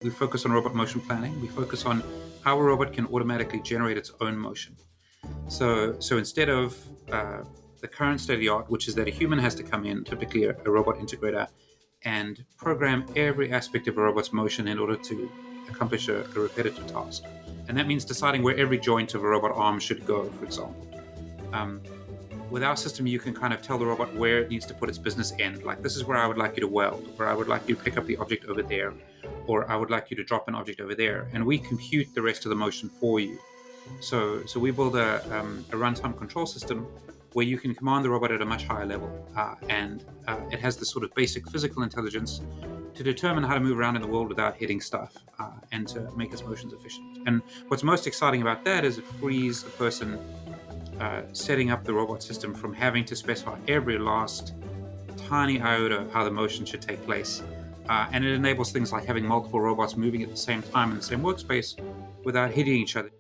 We focus on robot motion planning. We focus on how a robot can automatically generate its own motion. So instead of the current state of the art, which is that a human has to come in, typically a robot integrator, and program every aspect of a robot's motion in order to accomplish a repetitive task. And that means deciding where every joint of a robot arm should go, for example. Um, with our system, you can kind of tell the robot where it needs to put its business end. Like, this is where I would like you to weld, or I would like you to pick up the object over there, or I would like you to drop an object over there. And we compute the rest of the motion for you. So we build a runtime control system where you can command the robot at a much higher level, and it has this sort of basic physical intelligence to determine how to move around in the world without hitting stuff, and to make its motions efficient. And what's most exciting about that is it frees the person setting up the robot system from having to specify every last tiny iota of how the motion should take place. And it enables things like having multiple robots moving at the same time in the same workspace without hitting each other.